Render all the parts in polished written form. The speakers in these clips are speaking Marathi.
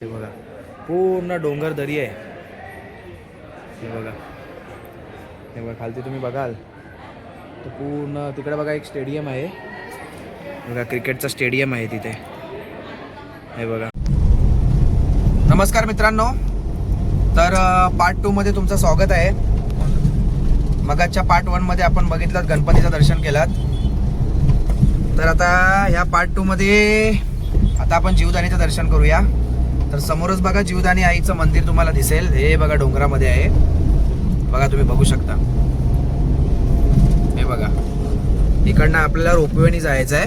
हे बघा पूर्ण डोंगर दरी आहे. हे बघा खालती तुम्ही बघाल तर पूर्ण तिकडे बघा एक स्टेडियम आहे बघा, क्रिकेटचा स्टेडियम आहे तिथे. हे बघा. नमस्कार मित्रांनो, तर पार्ट 2 मध्ये तुमचं स्वागत आहे. मगाच्या पार्ट 1 मध्ये आपण बघितलं गणपतीचं दर्शन केलं, तर आता ह्या पार्ट 2 मध्ये आता आपण जीवदानीचं दर्शन करूया. तर समोरच बघा जीवदानी आईचं मंदिर तुम्हाला दिसेल. हे बघा डोंगरामध्ये आहे बघा, तुम्ही बघू शकता. हे बघा इकडनं आपल्याला रोपवेने जायचं आहे.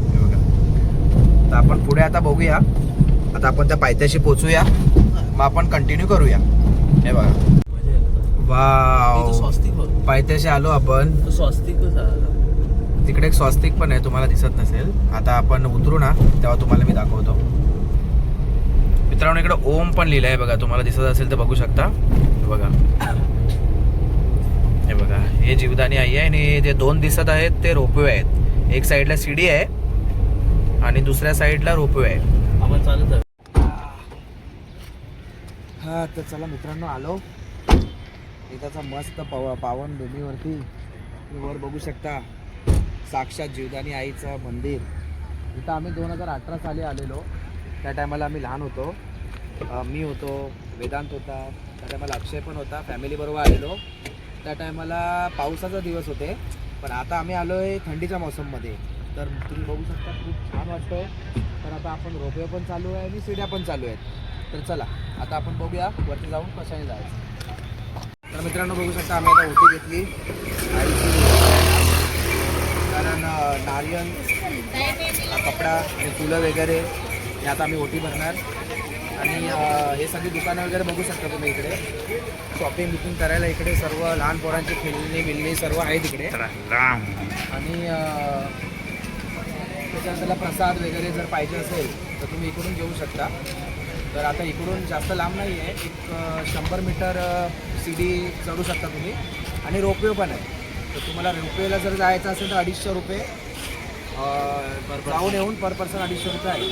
हे बघा, तर आपण पुढे आता बघूया. आता आपण त्या पायथ्याशी पोचूया, मग आपण कंटिन्यू करूया. हे बघा वाव, पायथ्याशी आलो आपण. तिकडे एक स्वस्तिक पण आहे, तुम्हाला दिसत नसेल. आता आपण उतरू ना तेव्हा तुम्हाला मी दाखवतो. मित्रांनो इकडे ओम पण लिहिलं आहे बघा, तुम्हाला दिसत असेल तर बघू शकता. बघा हे बघा, हे जीवदानी आई आहे आणि जे दोन दिसत आहेत ते रोपवे आहेत. एक साईडला सीडी आहे आणि दुसऱ्या साईडला रोपवे आहे. आपण चालत आहे. हा तर चला मित्रांनो, आलो इथंचा मस्त पावन भूमीवरती. वर बघू शकता साक्षात जीवदानी आईचं मंदिर. इथं आम्ही 2018 साली आलेलो. त्या टायमाला आम्ही लहान होतो. मी होतो, वेदांत होता, त्या टायमाला अक्षय पण होता. फॅमिलीबरोबर आलेलो. त्या टायमाला पावसाचा दिवस होते, पण आता आम्ही आलो आहे थंडीच्या मौसममध्ये. तर तुम्ही बघू शकता खूप छान वाटतं आहे. तर आता आपण रोपवे पण चालू आहे आणि सीड्या पण चालू आहेत. तर चला आता आपण बघूया वरती जाऊन कशाने जायचं. तर मित्रांनो बघू शकता आम्ही आता ओटी घेतली आईची, कारण नारियल, कपडा आणि फुलं वगैरे हे आता आम्ही ओटी भरणार. आणि हे सगळी दुकानं वगैरे बघू शकता तुम्ही इकडे. शॉपिंग बुकिंग करायला इकडे सर्व लहान पोरांची खेळणी बिल्ली सर्व आहे तिकडे. आणि त्याच्यानंतरला प्रसाद वगैरे जर पाहिजे असेल तर तुम्ही इकडून घेऊ शकता. तर आता इकडून जास्त लांब नाही आहे, एक 100 मीटर सीडी चढू शकता तुम्ही. आणि रोपवे पण आहे. तर तुम्हाला रोपवेला जर जायचं असेल तर 250 रुपये जाऊन येऊन पर पर्सन 250 रुपये आहे.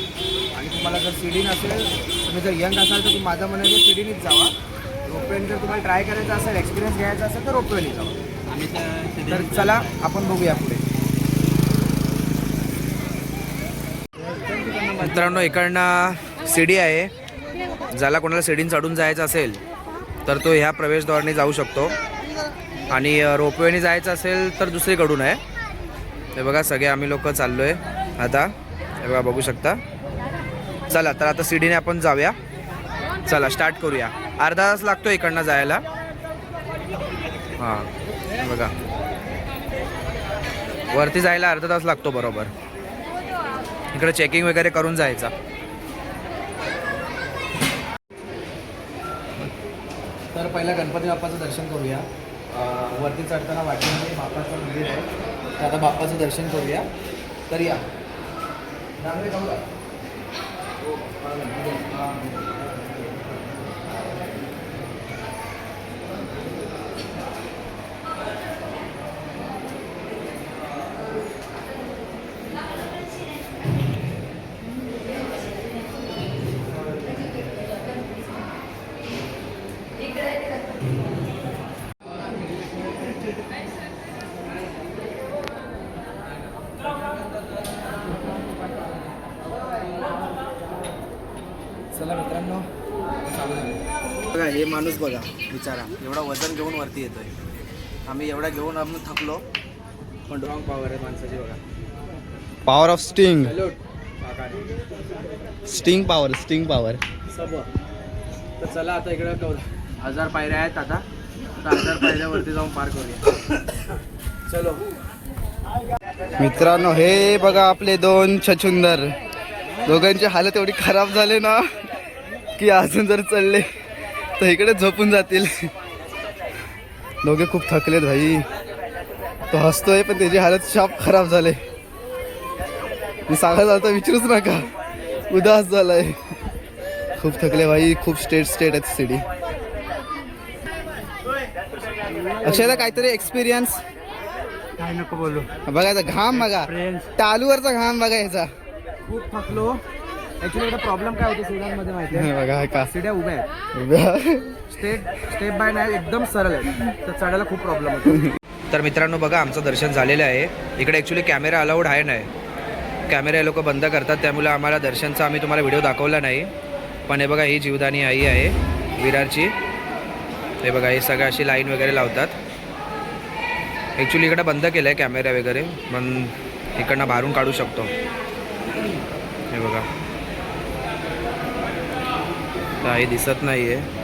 आणि तुम्हाला जर सीडी नसेल, तुम्ही जर यंग असाल तर माझं म्हणायचं सीडीनीच जावा. रोपवेने जर तुम्हाला ट्राय करायचं असेल, एक्सपिरियन्स घ्यायचा असेल तर रोपवेने जावा. आणि तर चला आपण बघूया पुढे. मित्रांनो इकडनं सीडी आहे. ज्याला कोणाला सीडीने चढून जायचं असेल तर तो ह्या प्रवेशद्वाराने जाऊ शकतो. आणि रोपवेने जायचं असेल तर दुसरीकडून आहे. हे बघा सगळे आम्ही लोक चाललो आहे आता. हे बघा बघू शकता. चला तर आता सीडीने आपण जाऊया. चला स्टार्ट करूया. अर्धा तास लागतो इकडनं जायला. हां बघा, वरती जायला अर्धा तास लागतो बरोबर. इकडे चेकिंग वगैरे करून जायचा. तर पहिला गणपती बाप्पाचं दर्शन करूया. वरती चढताना वाटेमध्ये बाप्पाचं मंदिर आहे, तर आता बाप्पाचं दर्शन करूया. तर या चला मित्रांनो, बघा हे माणूस बघा बिचारा एवढा वजन घेऊन वरती येतोय. आम्ही एवढा घेऊन आम्ही थकलो, पण रॉंग पॉवर आहे माणसाची बघा. Power of sting. Sting power सब. तर चला आता इकडे 1000 पायऱ्या आहेत. आता 1000 पायऱ्यावरती जाऊन पार करूया. चलो मित्रांनो, हे बघा आपले 2 छछुंदर. दोघांची हालत एवढी खराब झाली ना की अजून जर चढले तर इकडे झोपून जातील. दोघे खूप थकलेत भाई. तो हसतोय पण त्याची हालत शाप खराब झाले. मी सांगायचं आता विचारूच नका, उदास झालाय. खूप थकले भाई. खूप स्टेट आहेत सीडी. अक्षयला काहीतरी एक्सपिरियन्स काय नको बोलू. बघायचा घाम बघा, टालूवरचा घाम बघायचा. खूप थकलो ॲक्च्युली इकडे प्रॉब्लेम काय होतो सीड्यांमध्ये माहिती आहे, बघा का सीड्या उभ्या आहेत, स्टेप बाय नाही एकदम सरळ आहे, तर चढायला खूप प्रॉब्लेम होतो. तर मित्रांनो बघा आमचं दर्शन झालेलं आहे. इकडे ॲक्च्युली कॅमेरा अलाउड आहे नाही, कॅमेरा लोक बंद करतात, त्यामुळे आम्हाला दर्शनचा आम्ही तुम्हाला व्हिडिओ दाखवला नाही. पण हे बघा ही जीवदानी आई आहे विरारची. हे बघा हे सगळं अशी लाईन वगैरे लावतात. ॲक्च्युली इकडे बंद केलं आहे कॅमेरा वगैरे, पण इकडनं बाहेरून काढू शकतो. हे बघा काही दिसत नाही आहे.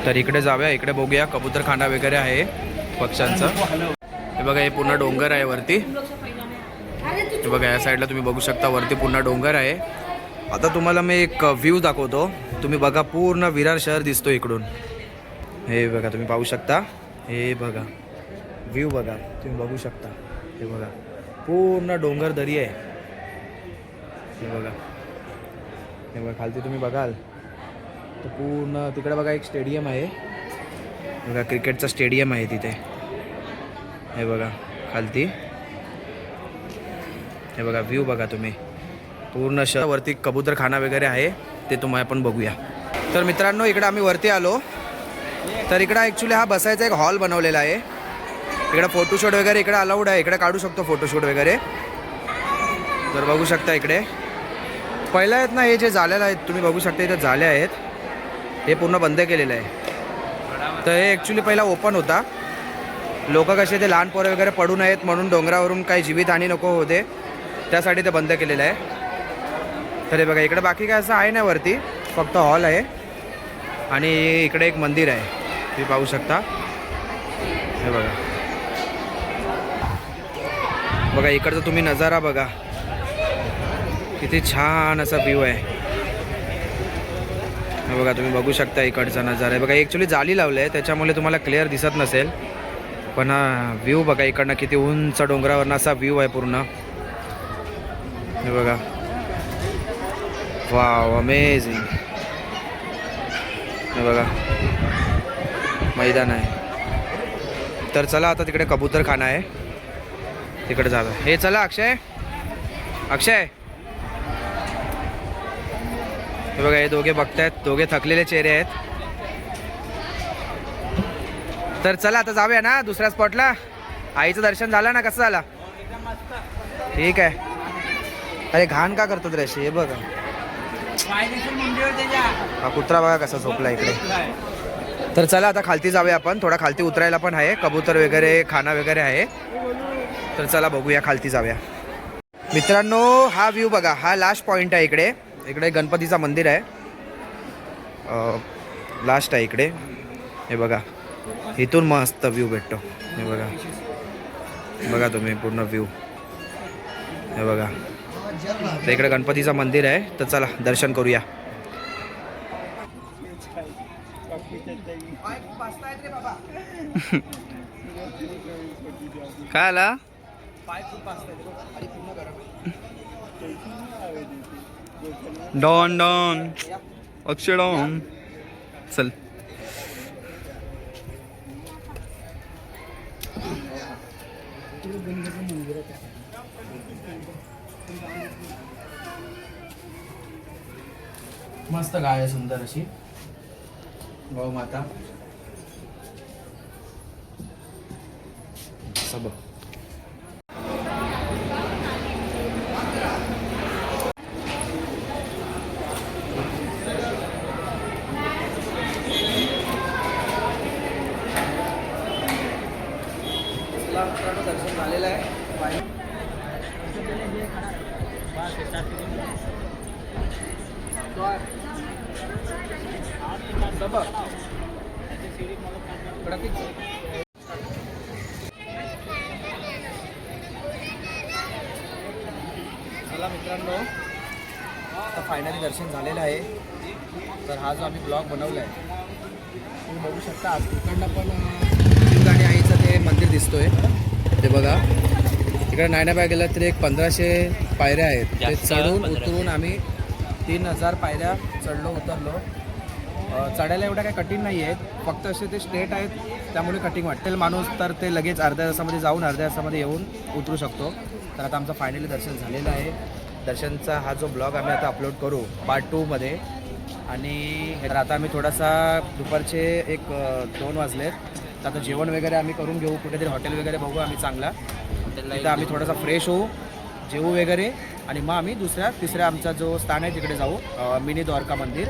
तर इकडे जाऊया, इकडे बघूया कबूतरखाना वगैरे आहे पक्ष्यांचं. हे बघा हे पूर्ण डोंगर आहे वरती. हे बघा या साईडला तुम्ही बघू शकता वरती पूर्ण डोंगर आहे. आता तुम्हाला मी एक व्ह्यू दाखवतो. तुम्ही बघा पूर्ण विरार शहर दिसतो इकडून. हे बघा तुम्ही पाहू शकता. हे बघा व्ह्यू बघा तुम्ही बघू शकता. हे बघा पूर्ण डोंगर दरी आहे. हे बघा, हे बघा खालती तुम्ही बघाल तर पूर्ण तिकडे बघा एक स्टेडियम आहे. बघा क्रिकेटचा स्टेडियम आहे तिथे. हे बघा खालती. हे बघा व्ह्यू बघा तुम्ही पूर्ण शहरावरती कबूतरखाना वगैरे आहे ते तुम्ही आपण बघूया. तर मित्रांनो इकडे आम्ही वरती आलो. तर इकडं ॲक्च्युली हा बसायचा एक हॉल बनवलेला आहे. इकडे फोटोशूट वगैरे इकडे अलाउड आहे, इकडे काढू शकतो फोटोशूट वगैरे. तर बघू शकता इकडे पहिलं आहेत ना हे जे झालेलं आहेत तुम्ही बघू शकता इथे झाले आहेत. हे पूर्ण बंद केलेलं आहे. तर हे ॲक्च्युली पहिला ओपन होता. लोक कसे ते लहान पोरं वगैरे पडू नयेत म्हणून डोंगरावरून काही जीवितहानी नको होते त्यासाठी ते बंद केलेलं आहे. तर हे बघा इकडे बाकी काय असं आहे ना वरती, फक्त हॉल आहे आणि इकडे एक मंदिर आहे तुम्ही पाहू शकता. हे बघा बघा इकडचा तुम्ही नजारा बघा किती छान असा व्ह्यू आहे. हे बघा तुम्ही बघू शकता इकडचा नजारा आहे. बघा ॲक्च्युली जाली लावलं आहे त्याच्यामुळे तुम्हाला क्लिअर दिसत नसेल, पण हा व्ह्यू बघा इकडनं किती उंच डोंगरावरनं असा व्ह्यू आहे पूर्ण. हे बघा वाव अमेझिंग. हे बघा मैदान आहे. तर चला आता तिकडे कबूतरखाना आहे तिकडे जाऊया. हे चला अक्षय अक्षय. हे बघा हे दोघे बघतायत, दोघे थकलेले चेहरे आहेत. तर चला आता जाऊया ना दुसऱ्या स्पॉटला. आईचं दर्शन झालं ना, कसं झालं? ठीक आहे. अरे घाण का करतो रे अशी. हे बघा हा कुत्रा बघा कसा झोपला इकडे. तर चला आता खालती जाऊया आपण, थोडा खालती उतरायला पण आहे, कबूतर वगैरे खाना वगैरे आहे. तर चला बघूया खालती जाऊया. मित्रांनो हा व्ह्यू बघा, हा लास्ट पॉईंट आहे इकडे. इकडे गणपतीचा मंदिर आहे लास्ट आहे इकडे. हे बघा इथून मस्त व्ह्यू भेटतो. हे बघा बघा तुम्ही पूर्ण व्ह्यू. हे बघा तर इकडे गणपतीचं मंदिर आहे. तर चला दर्शन करूया. काय आला डॉन डॉन अक्षय डॉन. चल मस्त गाय आहे सुंदर अशी गौ माता. सब दर्शन झालेलं आहे. चला मित्रांनो आता फायनली दर्शन झालेलं आहे. तर हा जो आम्ही ब्लॉग बनवला आहे तुम्ही बघू शकता. आज तिकडनं पण जीवदानी आईचं ते मंदिर दिसतोय. ते बघा तिकडे नायनाबाई गेलं तर एक 1500 पायऱ्या आहेत. ते चढून उतरून आम्ही 3000 पायऱ्या चढलो उतरलो. चढायला एवढ्या काही कठीण नाही आहेत, फक्त असे ते स्टेट आहेत त्यामुळे कटिंग वाटेल माणूस तर ते लगेच अर्ध्या तासामध्ये जाऊन अर्ध्या तासामध्ये येऊन उतरू शकतो. तर आता आमचं फायनली दर्शन झालेलं आहे. दर्शनचा हा जो ब्लॉग आम्ही आता अपलोड करू पार्ट 2 मध्ये. आणि तर आता आम्ही थोडासा दुपारचे 2 वाजलेत. तर आता जेवण वगैरे आम्ही करून घेऊ, कुठेतरी हॉटेल वगैरे बघू आम्ही चांगला. तिथं आम्ही थोडासा फ्रेश होऊ, जेवू वगैरे आणि मग आम्ही तिसऱ्या आमचा जो स्थान आहे तिकडे जाऊ, मिनी द्वारका मंदिर.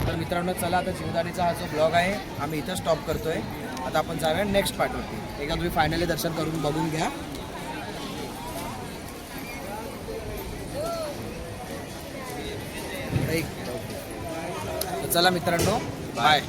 तर मित्रांनो चला आता जीवदानीचा हा जो ब्लॉग आहे आम्ही इथं स्टॉप करतोय. आता आपण जाऊया नेक्स्ट पार्टवरती. एकदा तुम्ही फायनली दर्शन करून बघून घ्या. चला मित्रांनो, बाय.